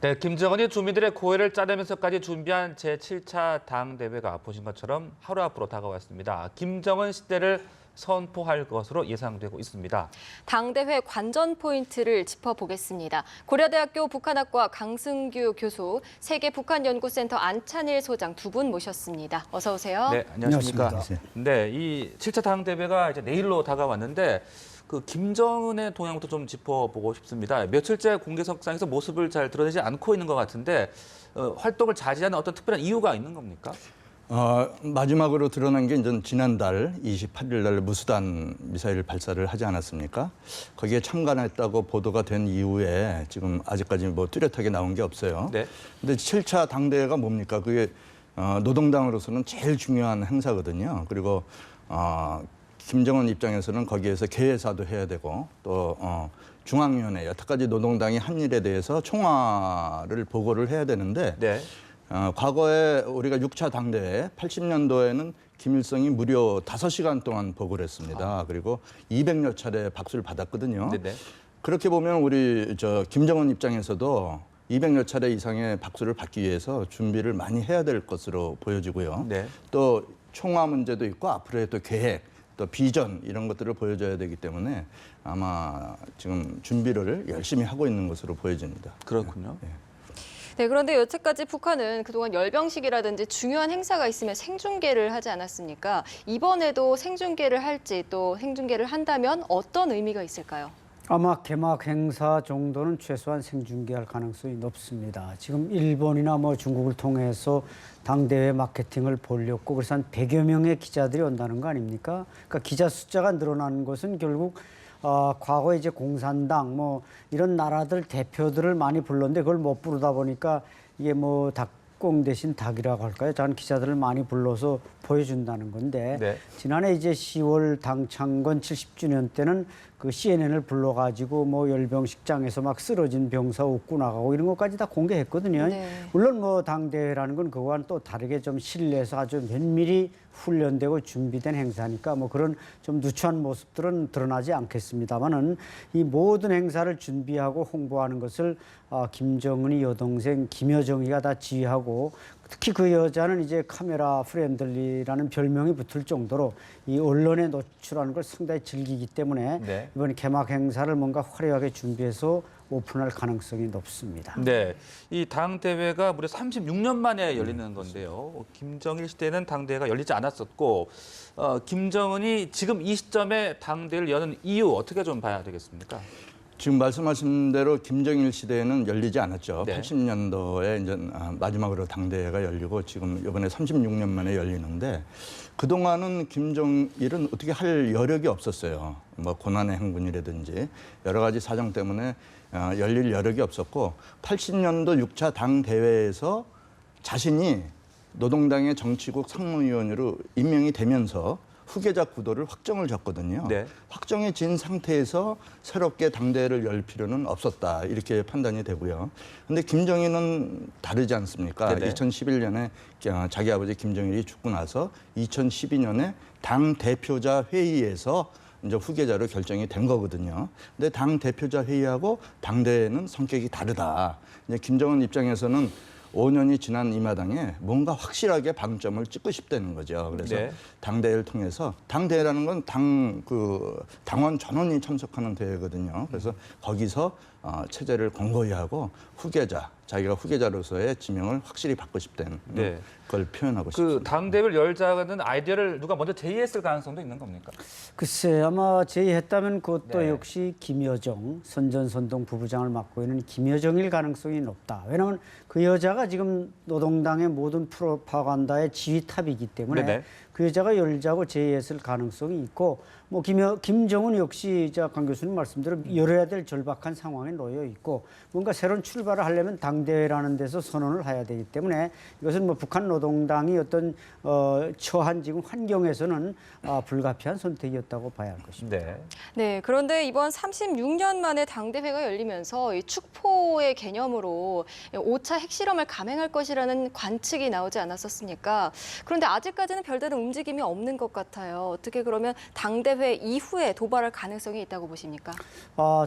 네, 김정은이 주민들의 고해를 짜내면서까지 준비한 제7차 당대회가 보신 것처럼 하루 앞으로 다가왔습니다. 김정은 시대를 선포할 것으로 예상되고 있습니다. 당대회 관전 포인트를 짚어보겠습니다. 고려대학교 북한학과 강승규 교수, 세계북한연구센터 안찬일 소장 두 분 모셨습니다. 어서 오세요. 네, 안녕하십니까. 안녕하십니까. 네, 이 7차 당대회가 이제 내일로 다가왔는데 그 김정은의 동향부터 좀 짚어보고 싶습니다. 며칠째 공개석상에서 모습을 잘 드러내지 않고 있는 것 같은데 활동을 자제하는 어떤 특별한 이유가 있는 겁니까? 마지막으로 드러난 게 이제 지난달 28일 날 무수단 미사일 발사를 하지 않았습니까? 거기에 참관했다고 보도가 된 이후에 지금 아직까지 뭐 뚜렷하게 나온 게 없어요. 네. 근데 7차 당대회가 뭡니까? 그게 노동당으로서는 제일 중요한 행사거든요. 그리고 김정은 입장에서는 거기에서 개회사도 해야 되고 또 중앙위원회 여태까지 노동당이 한 일에 대해서 총화를 보고를 해야 되는데 네. 과거에 우리가 6차 당대회 80년도에는 김일성이 무려 5시간 동안 보고를 했습니다. 그리고 200여 차례 박수를 받았거든요. 네네. 그렇게 보면 우리 김정은 입장에서도 200여 차례 이상의 박수를 받기 위해서 준비를 많이 해야 될 것으로 보여지고요. 네. 또 총화 문제도 있고 앞으로의 또 계획, 또 비전 이런 것들을 보여줘야 되기 때문에 아마 지금 준비를 열심히 하고 있는 것으로 보여집니다. 그렇군요. 네, 그런데 여태까지 북한은 그동안 열병식이라든지 중요한 행사가 있으면 생중계를 하지 않았습니까? 이번에도 생중계를 할지 또 생중계를 한다면 어떤 의미가 있을까요? 아마 개막 행사 정도는 최소한 생중계할 가능성이 높습니다. 지금 일본이나 중국을 통해서 당대회 마케팅을 보려고 그래서 한 100여 명의 기자들이 온다는 거 아닙니까? 그러니까 기자 숫자가 늘어나는 것은 결국 과거에 이제 공산당 이런 나라들 대표들을 많이 불렀는데 그걸 못 부르다 보니까 이게 닭공 대신 닭이라고 할까요? 작은 기자들을 많이 불러서 보여준다는 건데 네. 지난해 이제 10월 당창건 70주년 때는 그 CNN을 불러가지고 열병식장에서 막 쓰러진 병사 웃고 나가고 이런 것까지 다 공개했거든요. 네. 물론 당대회라는 건 그거와는 또 다르게 좀 실내에서 아주 면밀히 훈련되고 준비된 행사니까 그런 좀 누추한 모습들은 드러나지 않겠습니다만은 이 모든 행사를 준비하고 홍보하는 것을 김정은이 여동생 김여정이가 다 지휘하고 특히 그 여자는 이제 카메라 프렌들리라는 별명이 붙을 정도로 이 언론에 노출하는 걸 상당히 즐기기 때문에 네. 이번 개막 행사를 뭔가 화려하게 준비해서 오픈할 가능성이 높습니다. 네, 이 당대회가 무려 36년 만에 열리는 건데요. 김정일 시대는 당대회가 열리지 않았었고 김정은이 지금 이 시점에 당대회를 여는 이유 어떻게 좀 봐야 되겠습니까? 지금 말씀하신 대로 김정일 시대에는 열리지 않았죠. 네. 80년도에 이제 마지막으로 당대회가 열리고 지금 이번에 36년 만에 열리는데 그동안은 김정일은 어떻게 할 여력이 없었어요. 고난의 행군이라든지 여러 가지 사정 때문에 열릴 여력이 없었고 80년도 6차 당대회에서 자신이 노동당의 정치국 상무위원으로 임명이 되면서 후계자 구도를 확정을 졌거든요. 네. 확정이 진 상태에서 새롭게 당대회를 열 필요는 없었다. 이렇게 판단이 되고요. 그런데 김정일은 다르지 않습니까? 네네. 2011년에 자기 아버지 김정일이 죽고 나서 2012년에 당 대표자 회의에서 이제 후계자로 결정이 된 거거든요. 근데 당 대표자 회의하고 당대회는 성격이 다르다. 이제 김정은 입장에서는 5년이 지난 이 마당에 뭔가 확실하게 방점을 찍고 싶다는 거죠. 그래서 네. 당대회를 통해서 당대회라는 건 당원 전원이 참석하는 대회거든요. 그래서 거기서 체제를 공고히 하고 자기가 후계자로서의 지명을 확실히 받고 싶다는 네. 걸 표현하고 싶습니다. 그 당대회를 열자는 아이디어를 누가 먼저 제의했을 가능성도 있는 겁니까? 글쎄 아마 제의했다면 그것도 네. 역시 김여정 선전선동 부부장을 맡고 있는 김여정일 가능성이 높다. 왜냐하면 그 여자가 지금 노동당의 모든 프로파간다의 지휘탑이기 때문에 네네. 그 여자가 열자고 제의했을 가능성이 있고 김정은 역시 강 교수님 말씀대로 열어야 될 절박한 상황에 놓여 있고 뭔가 새로운 출발을 하려면 당대회라는 데서 선언을 해야 되기 때문에 이것은 북한 노동당이 어떤 처한 지금 환경에서는 불가피한 선택이었다고 봐야 할 것입니다. 네. 네, 그런데 이번 36년 만에 당대회가 열리면서 이 축포의 개념으로 5차 핵실험을 감행할 것이라는 관측이 나오지 않았었습니까? 그런데 아직까지는 별다른 움직임이 없는 것 같아요. 어떻게 그러면 당대회 이후에 도발할 가능성이 있다고 보십니까?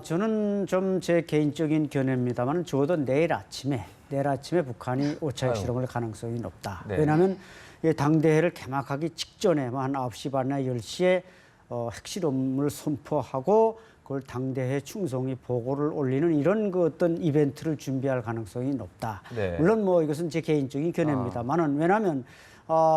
저는 좀 제 개인적인 견해입니다만 적어도 내일 아침에 북한이 5차 핵실험을 할 가능성이 높다. 네. 왜냐하면 이 당대회를 개막하기 직전에 한 9시 반이나 10시에 핵실험을 선포하고 그걸 당대회 충성이 보고를 올리는 이런 그 어떤 이벤트를 준비할 가능성이 높다. 네. 물론 뭐 이것은 제 개인적인 견해입니다만은 왜냐하면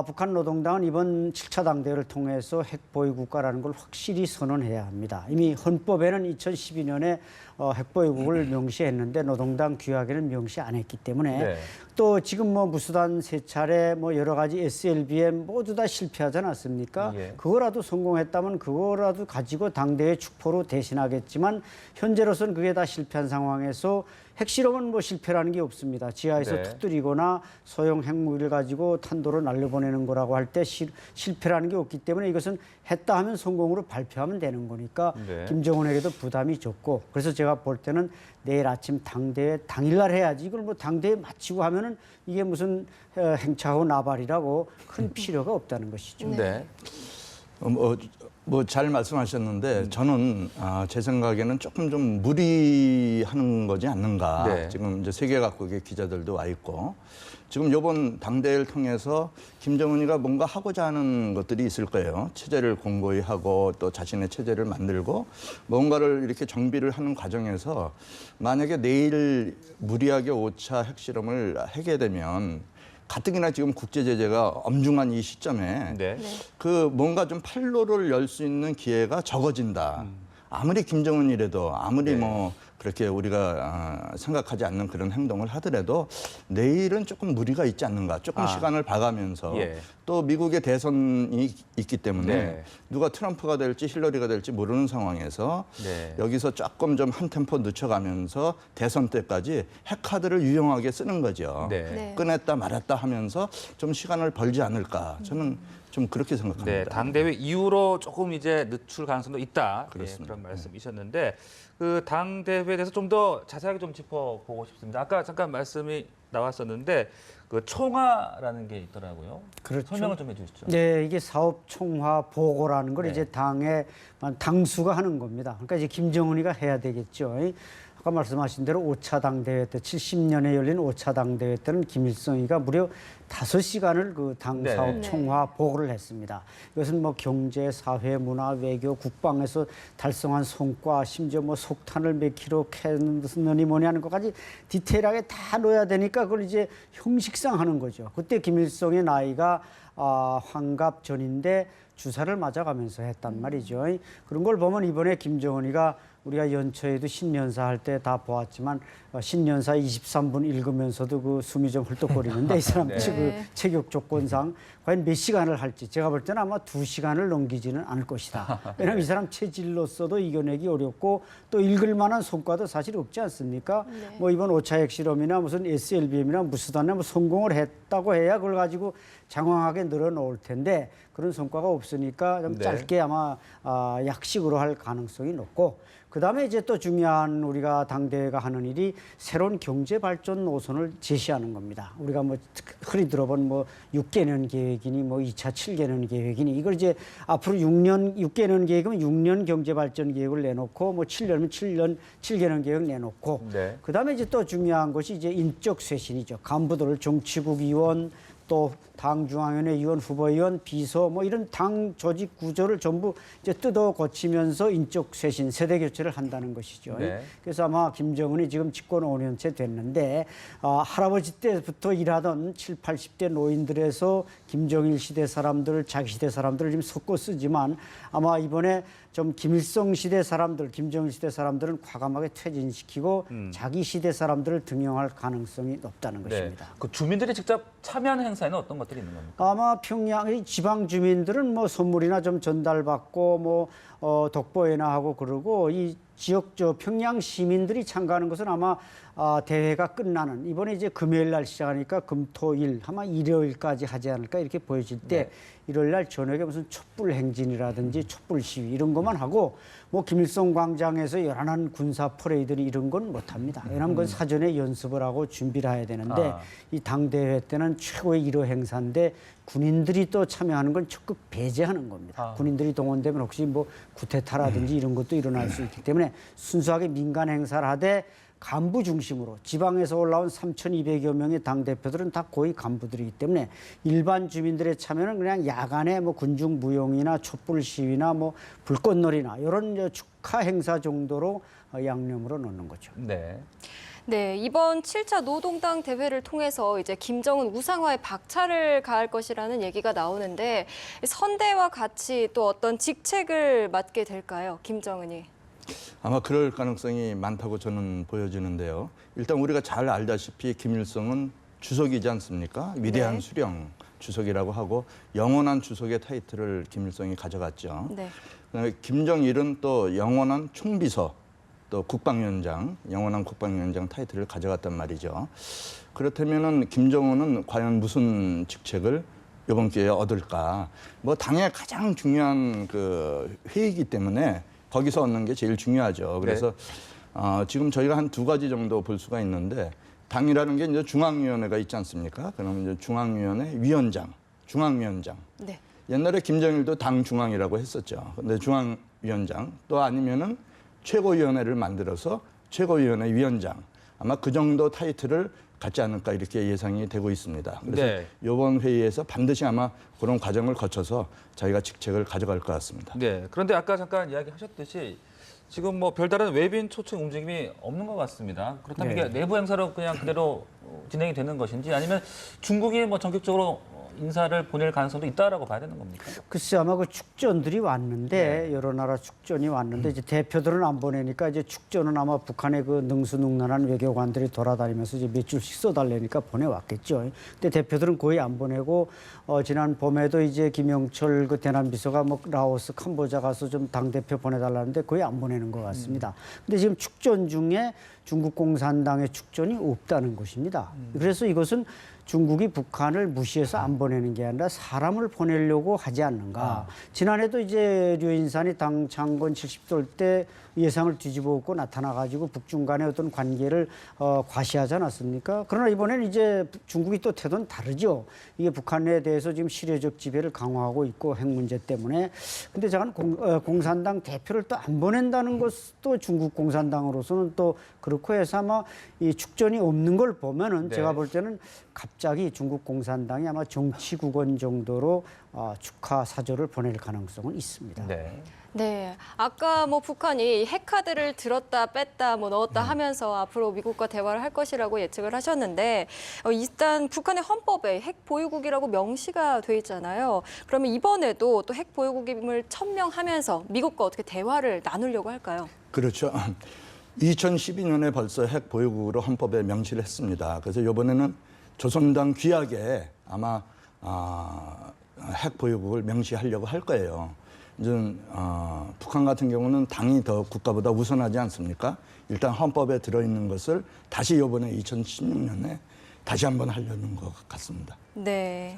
북한 노동당은 이번 7차 당대회를 통해서 핵보유 국가라는 걸 확실히 선언해야 합니다. 이미 헌법에는 2012년에 핵보유국을 명시했는데 노동당 규약에는 명시 안 했기 때문에 네. 또 지금 뭐 무수단 세 차례 뭐 여러 가지 SLBM 모두 다 실패하지 않았습니까? 예. 그거라도 성공했다면 그거라도 가지고 당대회 축포로 대신하겠지만 현재로서는 그게 다 실패한 상황에서 핵실험은 뭐 실패라는 게 없습니다. 지하에서 네. 터뜨리거나 소형 핵무기를 가지고 탄도로 날려보내는 거라고 할 때 실패라는 게 없기 때문에 이것은 했다 하면 성공으로 발표하면 되는 거니까 네. 김정은에게도 부담이 적고 그래서 제가 볼 때는 내일 아침 당대회 당일날 해야지 이걸 뭐 당대회 마치고 하면은 이게 무슨 행차하고 나발이라고 큰 필요가 없다는 것이죠. 네. 뭐 잘 말씀하셨는데 저는 제 생각에는 조금 좀 무리하는 거지 않는가. 네. 지금 이제 세계 각국의 기자들도 와 있고 지금 이번 당대회를 통해서 김정은이가 뭔가 하고자 하는 것들이 있을 거예요. 체제를 공고히 하고 또 자신의 체제를 만들고 뭔가를 이렇게 정비를 하는 과정에서 만약에 내일 무리하게 5차 핵실험을 하게 되면 가뜩이나 지금 국제 제재가 엄중한 이 시점에 네. 그 뭔가 좀 판로를 열 수 있는 기회가 적어진다. 아무리 김정은이라도 아무리 네. 뭐 그렇게 우리가 생각하지 않는 그런 행동을 하더라도 내일은 조금 무리가 있지 않는가. 조금 시간을 봐가면서 예. 또 미국의 대선이 있기 때문에 네. 누가 트럼프가 될지 힐러리가 될지 모르는 상황에서 네. 여기서 조금 좀 한 템포 늦춰가면서 대선 때까지 핵카드를 유용하게 쓰는 거죠. 네. 네. 꺼냈다 말았다 하면서 좀 시간을 벌지 않을까. 저는 좀 그렇게 생각합니다. 네, 당대회 이후로 조금 이제 늦출 가능성도 있다. 그렇습니다. 예, 그런 말씀이셨는데 그 당대회에 대해서 좀 더 자세하게 좀 짚어보고 싶습니다. 아까 잠깐 말씀이 나왔었는데 그 총화라는 게 있더라고요. 그렇죠. 설명을 좀 해주시죠. 네, 이게 사업 총화 보고라는 걸 네. 이제 당의 당수가 하는 겁니다. 그러니까 이제 김정은이가 해야 되겠죠. 아까 말씀하신 대로 5차 당대회 때 70년에 열린 5차 당대회 때는 김일성이가 무려 5시간을 그 당 네. 사업 네. 총화 보고를 했습니다. 이것은 뭐 경제, 사회, 문화, 외교, 국방에서 달성한 성과, 심지어 뭐 석탄을 몇 킬로 캐느니 뭐니 하는 것까지 디테일하게 다 넣어야 되니까 그걸 이제 형식상 하는 거죠. 그때 김일성의 나이가 환갑 전인데 주사를 맞아가면서 했단 말이죠. 그런 걸 보면 이번에 김정은이가 우리가 연초에도 신년사 할 때 다 보았지만 신년사 23분 읽으면서도 그 숨이 좀 헐떡거리는데 이 사람 네. 그 체격 조건상 과연 몇 시간을 할지 제가 볼 때는 아마 2시간을 넘기지는 않을 것이다. 왜냐하면 이 사람 체질로서도 이겨내기 어렵고 또 읽을 만한 성과도 사실 없지 않습니까? 네. 뭐 이번 5차 핵실험이나 무슨 SLBM이나 무수단이나 뭐 성공을 했다고 해야 그걸 가지고 장황하게 늘어놓을 텐데 그런 성과가 없으니까 좀 네. 짧게 아마 약식으로 할 가능성이 높고 그다음에 이제 또 중요한 우리가 당대회가 하는 일이 새로운 경제 발전 노선을 제시하는 겁니다. 우리가 뭐 흔히 들어본 뭐 6개년 계획이니 뭐 2차 7개년 계획이니 이걸 이제 앞으로 6개년 계획이면 6년 경제 발전 계획을 내놓고 뭐 7년이면 7개년 계획 내놓고 네. 그다음에 이제 또 중요한 것이 이제 인적 쇄신이죠. 간부들을 정치국 의원 또 당 중앙위원회 의원, 후보의원, 비서 뭐 이런 당 조직 구조를 전부 이제 뜯어 고치면서 인적 쇄신, 세대 교체를 한다는 것이죠. 네. 그래서 아마 김정은이 지금 집권 5년째 됐는데 할아버지 때부터 일하던 7, 80대 노인들에서 김정일 시대 사람들, 자기 시대 사람들을 지금 섞어 쓰지만 아마 이번에 좀 김일성 시대 사람들, 김정일 시대 사람들은 과감하게 퇴진시키고 자기 시대 사람들을 등용할 가능성이 높다는 네. 것입니다. 그 주민들이 직접 참여하는 행사에는 어떤 것들이 있는 겁니까? 아마 평양의 지방 주민들은 뭐 선물이나 좀 전달받고 뭐 독보회나 하고 그러고 이 지역 평양 시민들이 참가하는 것은 아마 대회가 끝나는 이번에 이제 금요일 날 시작하니까 금토일 아마 일요일까지 하지 않을까 이렇게 보여질 때 일요일 날 저녁에 무슨 촛불 행진이라든지 촛불 시위 이런 것만 하고 뭐 김일성 광장에서 열한한 군사 퍼레이드니 이런 건 못 합니다. 왜냐하면 그건 사전에 연습을 하고 준비를 해야 되는데 이 당대회 때는 최고의 1호 행사인데 군인들이 또 참여하는 건 적극 배제하는 겁니다. 군인들이 동원되면 혹시 뭐 구테타라든지 이런 것도 일어날 수 있기 때문에 순수하게 민간 행사를 하되 간부 중심으로 지방에서 올라온 3,200여 명의 당대표들은 다 고위 간부들이기 때문에 일반 주민들의 참여는 그냥 야간에 뭐 군중 무용이나 촛불 시위나 뭐 불꽃놀이나 이런 축하 행사 정도로 양념으로 넣는 거죠. 네. 네, 이번 7차 노동당 대회를 통해서 이제 김정은 우상화에 박차를 가할 것이라는 얘기가 나오는데 선대와 같이 또 어떤 직책을 맡게 될까요, 김정은이? 아마 그럴 가능성이 많다고 저는 보여지는데요. 일단 우리가 잘 알다시피 김일성은 주석이지 않습니까? 위대한 네. 수령 주석이라고 하고 영원한 주석의 타이틀을 김일성이 가져갔죠. 네. 그다음에 김정일은 또 영원한 총비서 또 국방위원장, 영원한 국방위원장 타이틀을 가져갔단 말이죠. 그렇다면은 김정은은 과연 무슨 직책을 이번 기회에 얻을까? 뭐 당의 가장 중요한 그 회의이기 때문에 거기서 얻는 게 제일 중요하죠. 그래서 지금 저희가 한 2가지 정도 볼 수가 있는데 당이라는 게 이제 중앙위원회가 있지 않습니까? 그러면 이제 중앙위원회 위원장, 중앙위원장. 네. 옛날에 김정일도 당 중앙이라고 했었죠. 근데 중앙위원장 또 아니면은 최고위원회를 만들어서 최고위원회 위원장. 아마 그 정도 타이틀을 갖지 않을까 이렇게 예상이 되고 있습니다. 그래서 네. 이번 회의에서 반드시 아마 그런 과정을 거쳐서 자기가 직책을 가져갈 것 같습니다. 네. 그런데 아까 잠깐 이야기하셨듯이 지금 뭐 별다른 외빈 초청 움직임이 없는 것 같습니다. 그렇다면 네. 이게 내부 행사로 그냥 그대로 진행이 되는 것인지 아니면 중국이 뭐 전격적으로 인사를 보낼 가능성도 있다라고 봐야 되는 겁니까? 글쎄 아마 그 축전들이 왔는데 여러 나라 축전이 왔는데 이제 대표들은 안 보내니까 이제 축전은 아마 북한의 그 능수능란한 외교관들이 돌아다니면서 이제 몇 줄씩 써달라니까 보내왔겠죠. 근데 대표들은 거의 안 보내고 지난 봄에도 이제 김영철 그 대남 비서가 뭐 라오스, 캄보자 가서 좀 당 대표 보내달라는데 거의 안 보내는 것 같습니다. 근데 지금 축전 중에 중국 공산당의 축전이 없다는 것입니다. 그래서 이것은 중국이 북한을 무시해서 안 보내는 게 아니라 사람을 보내려고 하지 않는가. 지난해도 이제 류인산이 당 창건 70돌 때 예상을 뒤집어 엎고 나타나가지고 북중 간의 어떤 관계를 과시하지 않았습니까? 그러나 이번에는 이제 중국이 또 태도는 다르죠. 이게 북한에 대해서 지금 실효적 지배를 강화하고 있고 핵 문제 때문에. 근데 저는 공산당 대표를 또 안 보낸다는 것도 중국 공산당으로서는 또 그렇고 해서 아마 이 축전이 없는 걸 보면은 네. 제가 볼 때는 갑자기 중국 공산당이 아마 정치국원 정도로 축하 사절을 보낼 가능성은 있습니다. 네. 네, 아까 뭐 북한이 핵카드를 들었다 뺐다 뭐 넣었다 하면서 앞으로 미국과 대화를 할 것이라고 예측을 하셨는데 일단 북한의 헌법에 핵 보유국이라고 명시가 돼 있잖아요. 그러면 이번에도 또 핵 보유국임을 천명하면서 미국과 어떻게 대화를 나누려고 할까요? 그렇죠. 2012년에 벌써 핵 보유국으로 헌법에 명시를 했습니다. 그래서 이번에는 조선당 귀하게 아마 핵 보유국을 명시하려고 할 거예요. 이제 북한 같은 경우는 당이 더 국가보다 우선하지 않습니까? 일단 헌법에 들어있는 것을 다시 이번에 2016년에 다시 한번 하려는 것 같습니다. 네.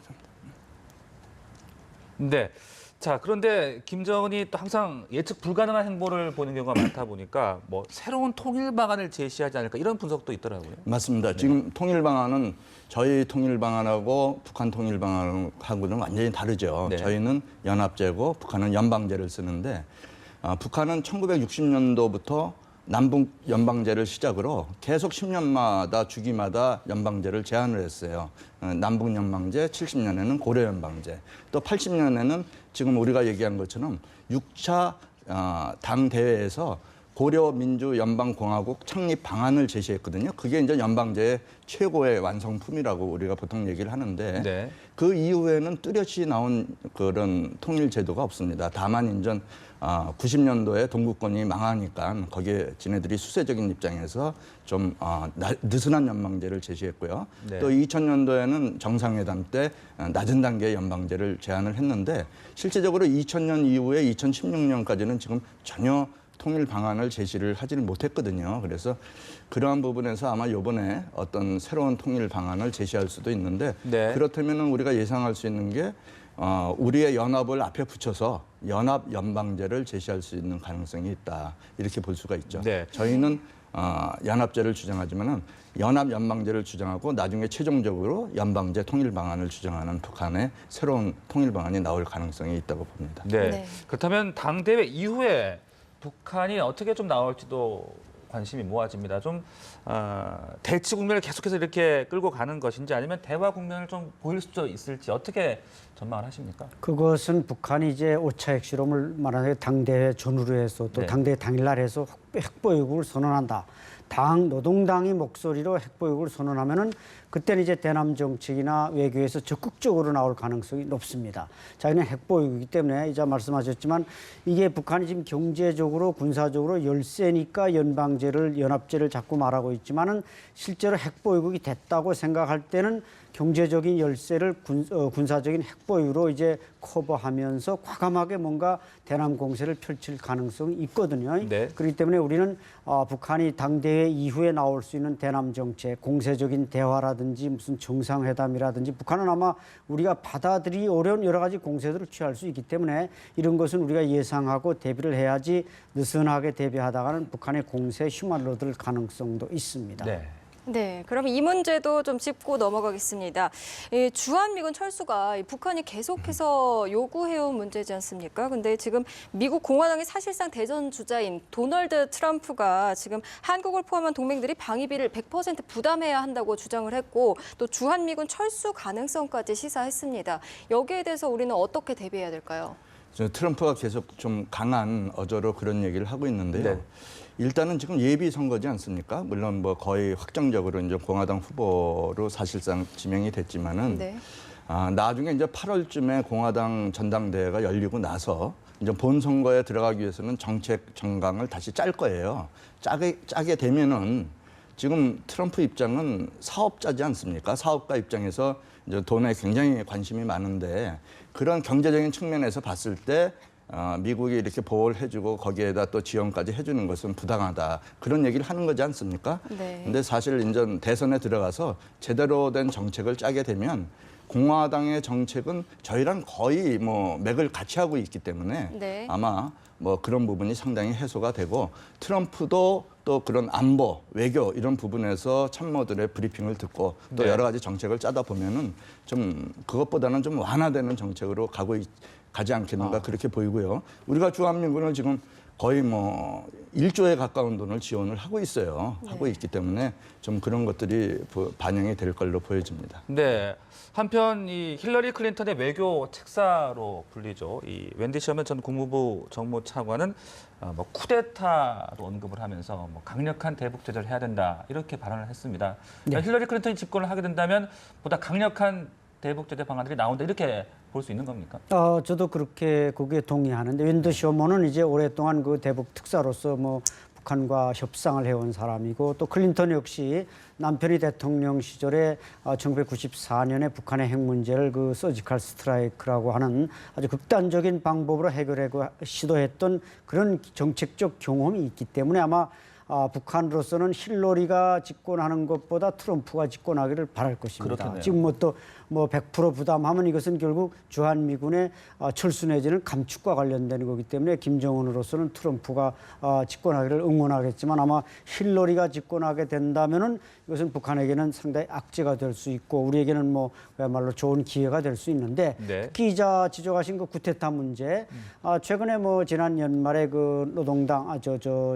네. 자, 그런데 김정은이 또 항상 예측 불가능한 행보를 보는 경우가 많다 보니까 뭐 새로운 통일 방안을 제시하지 않을까 이런 분석도 있더라고요. 맞습니다. 지금 통일 방안은 저희 통일 방안하고 북한 통일 방안하고는 완전히 다르죠. 네. 저희는 연합제고 북한은 연방제를 쓰는데 북한은 1960년도부터 남북 연방제를 시작으로 계속 10년마다 주기마다 연방제를 제한을 했어요. 남북 연방제, 70년에는 고려 연방제, 또 80년에는 지금 우리가 얘기한 것처럼 6차 당 대회에서 고려 민주 연방공화국 창립 방안을 제시했거든요. 그게 이제 연방제의 최고의 완성품이라고 우리가 보통 얘기를 하는데 네. 그 이후에는 뚜렷이 나온 그런 통일 제도가 없습니다. 다만 이제 90년도에 동구권이 망하니까 거기에 지네들이 수세적인 입장에서 좀 느슨한 연방제를 제시했고요. 네. 또 2000년도에는 정상회담 때 낮은 단계의 연방제를 제안을 했는데 실제적으로 2000년 이후에 2016년까지는 지금 전혀 통일 방안을 제시를 하지는 못했거든요. 그래서 그러한 부분에서 아마 이번에 어떤 새로운 통일 방안을 제시할 수도 있는데 네. 그렇다면 우리가 예상할 수 있는 게 우리의 연합을 앞에 붙여서 연합 연방제를 제시할 수 있는 가능성이 있다. 이렇게 볼 수가 있죠. 네. 저희는 연합제를 주장하지만은 연합 연방제를 주장하고 나중에 최종적으로 연방제 통일 방안을 주장하는 북한의 새로운 통일 방안이 나올 가능성이 있다고 봅니다. 네. 네. 그렇다면 당대회 이후에 북한이 어떻게 좀 나올지도 관심이 모아집니다. 좀 대치 국면을 계속해서 이렇게 끌고 가는 것인지 아니면 대화 국면을 좀 보일 수도 있을지 어떻게 전망을 하십니까? 그것은 북한이 이제 5차 핵실험을 말하는 당대회 전후로 해서 또 네. 당대회 당일날 해서 핵보유국을 선언한다. 노동당이 목소리로 핵보유국을 선언하면은 그때는 이제 대남 정책이나 외교에서 적극적으로 나올 가능성이 높습니다. 자기는 핵보유국이기 때문에 이제 말씀하셨지만 이게 북한이 지금 경제적으로 군사적으로 열세니까 연합제를 자꾸 말하고 있지만은 실제로 핵보유국이 됐다고 생각할 때는 경제적인 열세를 군사적인 핵보유로 이제 커버하면서 과감하게 뭔가 대남 공세를 펼칠 가능성이 있거든요. 네. 그렇기 때문에 우리는 북한이 당대회 이후에 나올 수 있는 대남 정책, 공세적인 대화라든지 무슨 정상회담이라든지 북한은 아마 우리가 받아들이기 어려운 여러 가지 공세들을 취할 수 있기 때문에 이런 것은 우리가 예상하고 대비를 해야지 느슨하게 대비하다가는 북한의 공세에 휘말려들 가능성도 있습니다. 네. 네, 그럼 이 문제도 좀 짚고 넘어가겠습니다. 이 주한미군 철수가 북한이 계속해서 요구해온 문제지 않습니까? 근데 지금 미국 공화당의 사실상 대선 주자인 도널드 트럼프가 지금 한국을 포함한 동맹들이 방위비를 100% 부담해야 한다고 주장을 했고 또 주한미군 철수 가능성까지 시사했습니다. 여기에 대해서 우리는 어떻게 대비해야 될까요? 트럼프가 계속 좀 강한 어조로 그런 얘기를 하고 있는데요. 네. 일단은 지금 예비 선거지 않습니까? 물론 뭐 거의 확정적으로 이제 공화당 후보로 사실상 지명이 됐지만은 네. 나중에 이제 8월쯤에 공화당 전당대회가 열리고 나서 이제 본 선거에 들어가기 위해서는 정책 정강을 다시 짤 거예요. 짜게 되면은 지금 트럼프 입장은 사업자지 않습니까? 사업가 입장에서 이제 돈에 굉장히 관심이 많은데 그런 경제적인 측면에서 봤을 때 미국이 이렇게 보호를 해주고 거기에다 또 지원까지 해주는 것은 부당하다. 그런 얘기를 하는 거지 않습니까? 네. 근데 사실 이제 대선에 들어가서 제대로 된 정책을 짜게 되면 공화당의 정책은 저희랑 거의 뭐 맥을 같이 하고 있기 때문에 네. 아마 뭐 그런 부분이 상당히 해소가 되고 트럼프도 또 그런 안보, 외교 이런 부분에서 참모들의 브리핑을 듣고 또 네. 여러 가지 정책을 짜다 보면은 좀 그것보다는 좀 완화되는 정책으로 가지 않겠는가 그렇게 보이고요. 우리가 주한미군을 지금 거의 뭐 1조에 가까운 돈을 지원을 하고 있어요. 하고 있기 때문에 좀 그런 것들이 반영이 될 걸로 보여집니다. 네. 한편 이 힐러리 클린턴의 외교 책사로 불리죠. 이 웬디 셔먼 전 국무부 정무차관은 뭐 쿠데타도 언급을 하면서 뭐 강력한 대북 제재를 해야 된다 이렇게 발언을 했습니다. 그러니까 힐러리 클린턴이 집권을 하게 된다면 보다 강력한 대북 제재 방안들이 나온다 이렇게 볼 수 있는 겁니까? 저도 그렇게 거기에 동의하는데 웬더 셔먼은 이제 오랫동안 그 대북 특사로서 뭐 북한과 협상을 해온 사람이고 또 클린턴 역시 남편이 대통령 시절에 1994년에 북한의 핵 문제를 그 서지컬 스트라이크라고 하는 아주 극단적인 방법으로 해결하고 시도했던 그런 정책적 경험이 있기 때문에 아마 북한으로서는 힐러리가 집권하는 것보다 트럼프가 집권하기를 바랄 것입니다. 그렇겠네요. 지금 뭐 또 뭐 100% 부담하면 이것은 결국 주한미군의 철수 내지는 감축과 관련된 거기 때문에 김정은으로서는 트럼프가 집권하기를 응원하겠지만 아마 힐러리가 집권하게 된다면은 이것은 북한에게는 상당히 악재가 될 수 있고 우리에게는 뭐 그야말로 좋은 기회가 될 수 있는데 네. 특히 기자 지적하신 그 쿠데타 문제 최근에 뭐 지난 연말에 그 노동당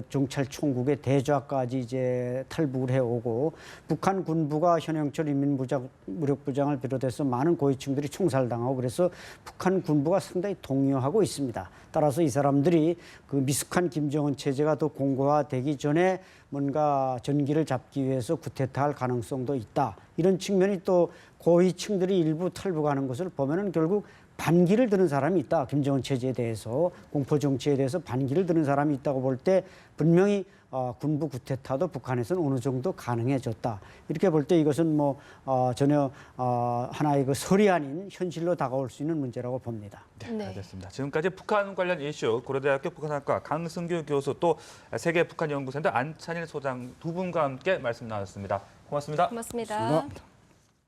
정찰 총국의 대좌까지 이제 탈북을 해오고 북한 군부가 현영철 인민무력부장을 비롯해서 많은 고위층들이 총살당하고 그래서 북한 군부가 상당히 동요하고 있습니다. 따라서 이 사람들이 그 미숙한 김정은 체제가 더 공고화되기 전에 뭔가 전기를 잡기 위해서 쿠데타할 가능성도 있다. 이런 측면이 또 고위층들이 일부 탈북하는 것을 보면은 결국 반기를 드는 사람이 있다. 김정은 체제에 대해서 공포 정치에 대해서 반기를 드는 사람이 있다고 볼 때 분명히 군부 쿠데타도 북한에서는 어느 정도 가능해졌다. 이렇게 볼 때 이것은 뭐 전혀 하나의 그 설이 아닌 현실로 다가올 수 있는 문제라고 봅니다. 네. 알겠습니다. 지금까지 북한 관련 이슈 고려대학교 북한학과 강승규 교수 또 세계 북한 연구센터 안찬일 소장 두 분과 함께 말씀 나눴습니다. 고맙습니다. 고맙습니다. 고맙습니다.